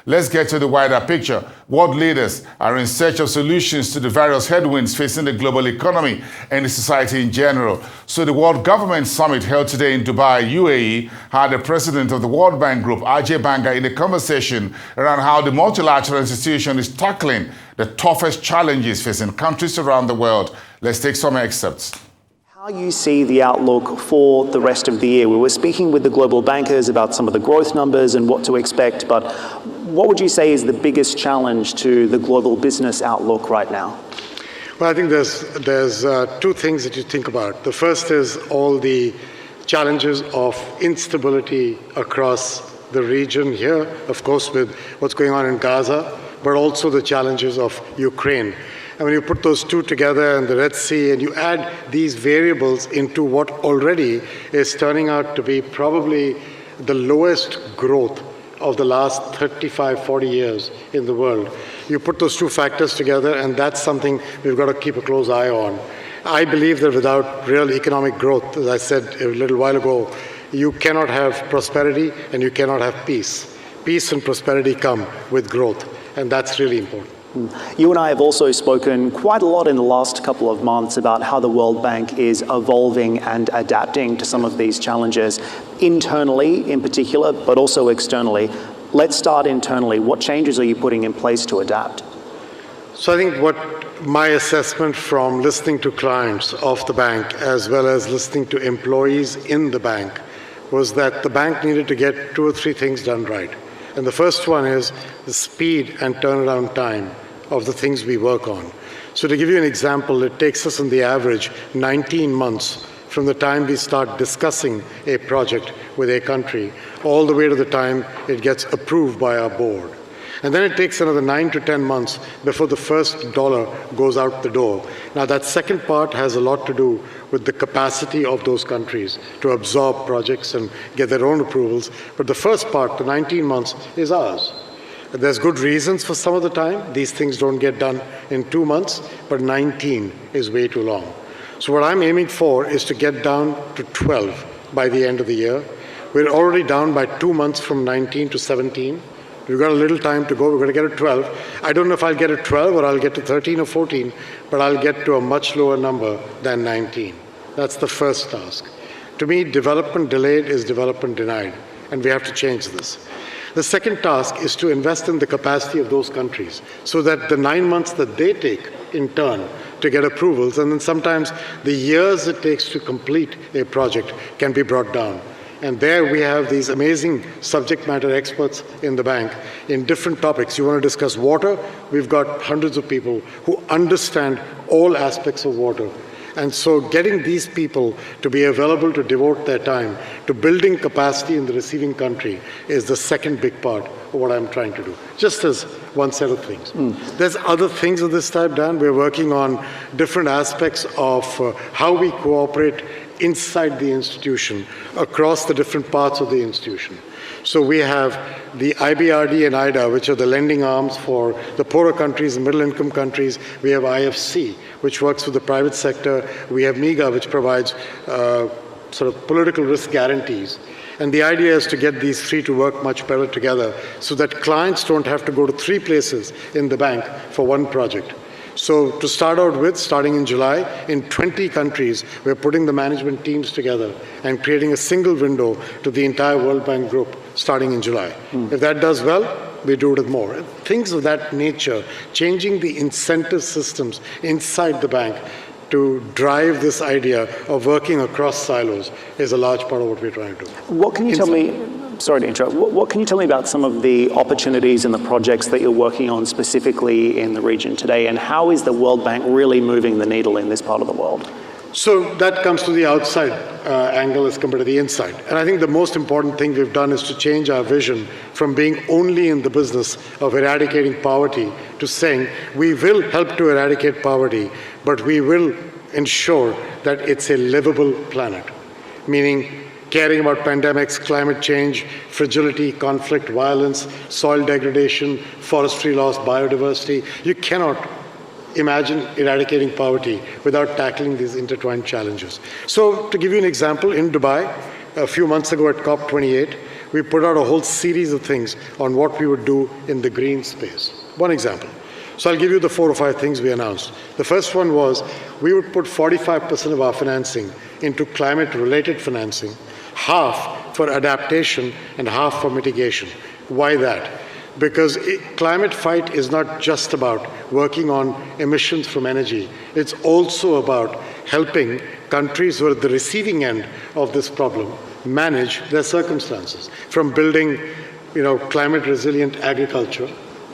Let's get to the wider picture. World leaders are in search of solutions to the various headwinds facing the global economy and the society in general. So the World Government Summit held today in Dubai, UAE, had the president of the World Bank Group, Ajay Banga, in a conversation around how the multilateral institution is tackling the toughest challenges facing countries around the world. Let's take some excerpts. How you see the outlook for the rest of the year? We were speaking with the global bankers about some of the growth numbers and what to expect, but what would you say is the biggest challenge to the global business outlook right now? Well, I think there's two things that you think about. The first is all the challenges of instability across the region here, of course, with what's going on in Gaza, but also the challenges of Ukraine. And when you put those two together and the Red Sea, and you add these variables into what already is turning out to be probably the lowest growth of the last 35, 40 years in the world, you put those two factors together, and that's something we've got to keep a close eye on. I believe that without real economic growth, as I said a little while ago, you cannot have prosperity and you cannot have peace. Peace and prosperity come with growth, and that's really important. You and I have also spoken quite a lot in the last couple of months about how the World Bank is evolving and adapting to some of these challenges, internally in particular, but also externally. Let's start internally. What changes are you putting in place to adapt? So I think what my assessment from listening to clients of the bank, as well as listening to employees in the bank, was that the bank needed to get two or three things done right. And the first one is the speed and turnaround time of the things we work on. So to give you an example, it takes us on the average 19 months from the time we start discussing a project with a country all the way to the time it gets approved by our board. And then it takes another 9 to 10 months before the first dollar goes out the door. Now that second part has a lot to do with the capacity of those countries to absorb projects and get their own approvals. But the first part, the 19 months, is ours. There's good reasons for some of the time. These things don't get done in 2 months, but 19 is way too long. So what I'm aiming for is to get down to 12 by the end of the year. We're already down by 2 months from 19 to 17. We've got a little time to go. We're going to get to 12. I don't know if I'll get to 12 or I'll get to 13 or 14, but I'll get to a much lower number than 19. That's the first task. To me, development delayed is development denied, and we have to change this. The second task is to invest in the capacity of those countries so that the 9 months that they take in turn to get approvals, and then sometimes the years it takes to complete a project, can be brought down. And there we have these amazing subject matter experts in the bank in different topics. You want to discuss water? We've got hundreds of people who understand all aspects of water. And so getting these people to be available to devote their time to building capacity in the receiving country is the second big part of what I'm trying to do, just as one set of things. There's other things of this type, Dan. We're working on different aspects of how we cooperate inside the institution, across the different parts of the institution. So we have the IBRD and IDA, which are the lending arms for the poorer countries and middle-income countries. We have IFC, which works with the private sector. We have MIGA, which provides sort of political risk guarantees. And the idea is to get these three to work much better together so that clients don't have to go to 3 places in the bank for one project. So to start out with, starting in July, in 20 countries, we're putting the management teams together and creating a single window to the entire World Bank Group starting in July. If that does well, we do it with more. Things of that nature, changing the incentive systems inside the bank to drive this idea of working across silos is a large part of what we're trying to do. What can you tell me, sorry to interrupt, what can you tell me about some of the opportunities and the projects that you're working on specifically in the region today, and how is the World Bank really moving the needle in this part of the world? So that comes to the outside angle as compared to the inside. And I think the most important thing we've done is to change our vision from being only in the business of eradicating poverty to saying we will help to eradicate poverty, but we will ensure that it's a livable planet, meaning caring about pandemics, climate change, fragility, conflict, violence, soil degradation, forestry loss, biodiversity. You cannot imagine eradicating poverty without tackling these intertwined challenges. So to give you an example, in Dubai, a few months ago at COP28, we put out a whole series of things on what we would do in the green space. One example. So I'll give you the 4 or 5 things we announced. The first one was we would put 45% of our financing into climate-related financing, half for adaptation and half for mitigation. Why that? Because climate fight is not just about working on emissions from energy. It's also about helping countries who are at the receiving end of this problem manage their circumstances, from building, climate-resilient agriculture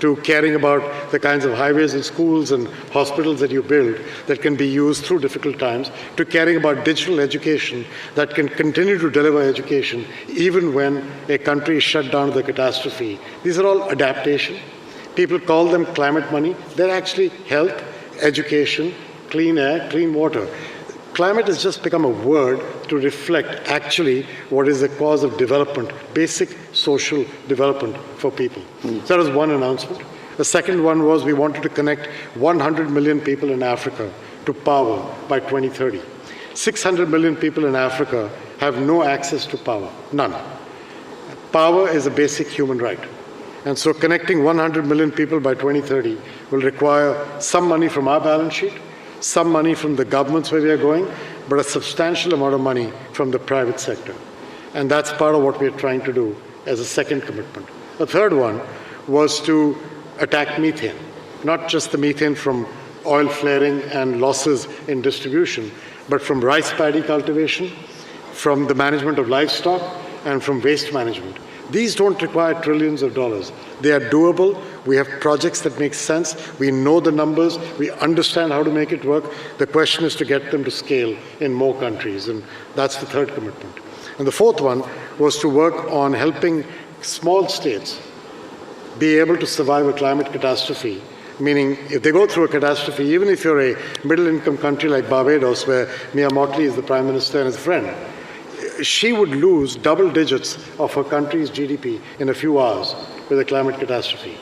to caring about the kinds of highways and schools and hospitals that you build that can be used through difficult times, to caring about digital education that can continue to deliver education even when a country is shut down to the catastrophe. These are all adaptation. People call them climate money. They're actually health, education, clean air, clean water. Climate has just become a word to reflect actually what is the cause of development, basic social development for people. So that was one announcement. The second one was we wanted to connect 100 million people in Africa to power by 2030. 600 million people in Africa have no access to power, none. Power is a basic human right. And so connecting 100 million people by 2030 will require some money from our balance sheet, some money from the governments where we are going, but a substantial amount of money from the private sector. And that's part of what we are trying to do as a second commitment. The third one was to attack methane, not just the methane from oil flaring and losses in distribution, but from rice paddy cultivation, from the management of livestock, and from waste management. These don't require trillions of dollars. They are doable. We have projects that make sense. We know the numbers. We understand how to make it work. The question is to get them to scale in more countries, and that's the third commitment. And the fourth one was to work on helping small states be able to survive a climate catastrophe, meaning if they go through a catastrophe, even if you're a middle-income country like Barbados, where Mia Mottley is the Prime Minister and his friend, she would lose double digits of her country's GDP in a few hours with a climate catastrophe.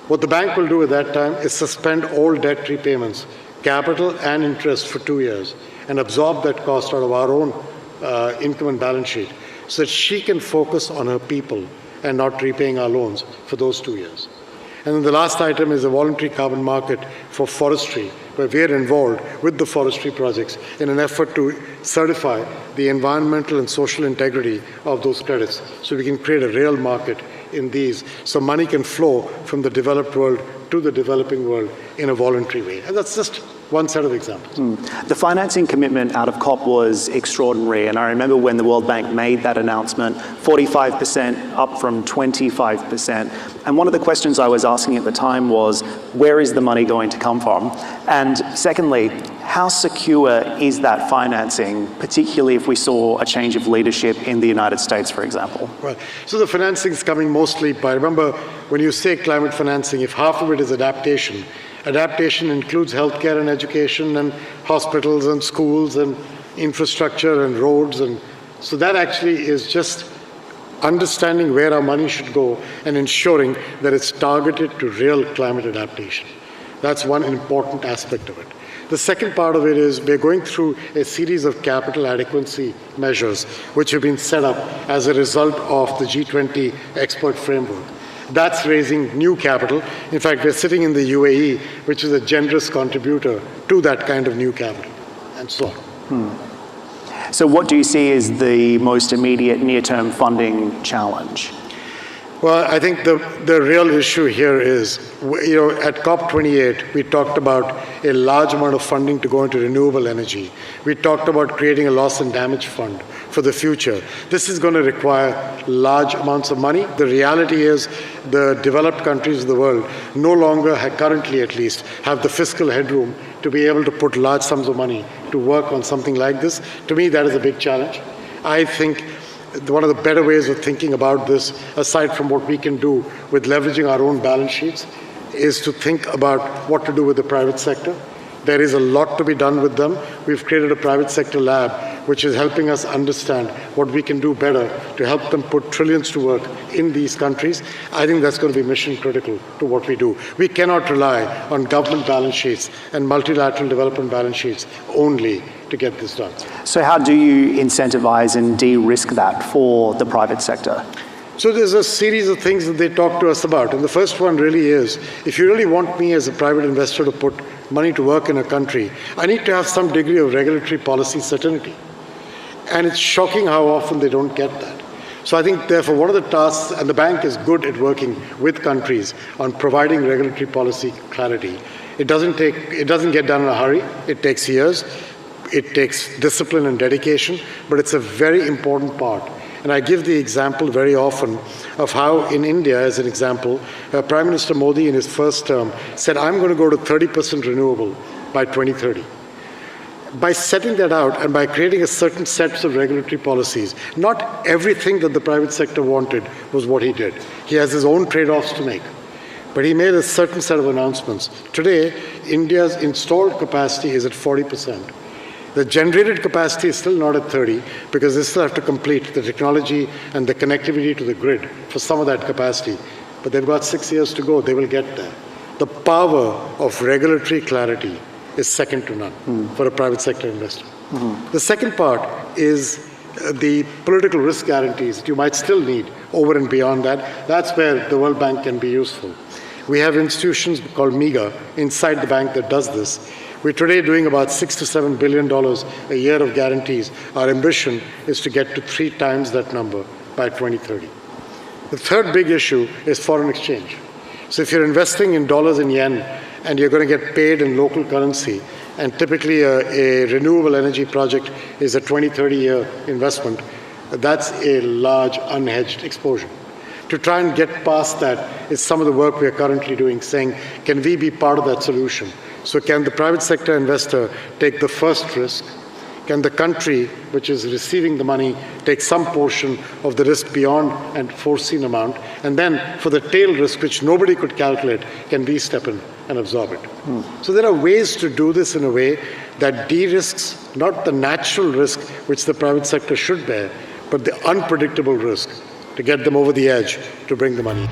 What the bank will do at that time is suspend all debt repayments, capital and interest for 2 years, and absorb that cost out of our own income and balance sheet so that she can focus on her people and not repaying our loans for those 2 years. And then the last item is a voluntary carbon market for forestry, where we are involved with the forestry projects in an effort to certify the environmental and social integrity of those credits so we can create a real market in these so money can flow from the developed world to the developing world in a voluntary way. And that's just one set of examples. The financing commitment out of COP was extraordinary, and I remember when the World Bank made that announcement, 45% up from 25%. And one of the questions I was asking at the time was, where is the money going to come from? And secondly, how secure is that financing, particularly if we saw a change of leadership in the United States, for example? Right. So the financing is coming mostly by, remember, when you say climate financing, if half of it is adaptation, adaptation includes healthcare and education and hospitals and schools and infrastructure and roads. And so that actually is just understanding where our money should go and ensuring that it's targeted to real climate adaptation. That's one important aspect of it. The second part of it is we're going through a series of capital adequacy measures which have been set up as a result of the G20 expert framework. That's raising new capital. In fact, we're sitting in the UAE, which is a generous contributor to that kind of new capital, and so on. So what do you see as the most immediate near-term funding challenge? Well, I think the real issue here is, at COP28, we talked about a large amount of funding to go into renewable energy. We talked about creating a loss and damage fund for the future. This is going to require large amounts of money. The reality is the developed countries of the world no longer, currently at least, have the fiscal headroom to be able to put large sums of money to work on something like this. To me, that is a big challenge. I think one of the better ways of thinking about this, aside from what we can do with leveraging our own balance sheets, is to think about what to do with the private sector. There is a lot to be done with them. We've created a private sector lab, which is helping us understand what we can do better to help them put trillions to work in these countries. I think that's going to be mission critical to what we do. We cannot rely on government balance sheets and multilateral development balance sheets only to get this done. So how do you incentivize and de-risk that for the private sector? So there's a series of things that they talk to us about. And the first one really is, if you really want me as a private investor to put money to work in a country, I need to have some degree of regulatory policy certainty. And it's shocking how often they don't get that. So I think, therefore, one of the tasks, and the bank is good at working with countries on providing regulatory policy clarity. It doesn't get done in a hurry. It takes years. It takes discipline and dedication, but it's a very important part. And I give the example very often of how in India, as an example, Prime Minister Modi in his first term said, I'm going to go to 30% renewable by 2030. By setting that out and by creating a certain sets of regulatory policies, not everything that the private sector wanted was what he did. He has his own trade-offs to make. But he made a certain set of announcements. Today, India's installed capacity is at 40%. The generated capacity is still not at 30 because they still have to complete the technology and the connectivity to the grid for some of that capacity. But they've got 6 years to go. They will get there. The power of regulatory clarity is second to none for a private sector investor. The second part is the political risk guarantees that you might still need over and beyond that. That's where the World Bank can be useful. We have institutions called MIGA inside the bank that does this. We're today doing about $6 to $7 billion a year of guarantees. Our ambition is to get to 3 times that number by 2030. The third big issue is foreign exchange. So if you're investing in dollars and yen and you're going to get paid in local currency, and typically a renewable energy project is a 20, 30-year investment, that's a large unhedged exposure. To try and get past that is some of the work we are currently doing, saying, can we be part of that solution? So can the private sector investor take the first risk? Can the country, which is receiving the money, take some portion of the risk beyond an foreseen amount? And then for the tail risk, which nobody could calculate, can we step in and absorb it? So there are ways to do this in a way that de-risks not the natural risk which the private sector should bear, but the unpredictable risk to get them over the edge to bring the money.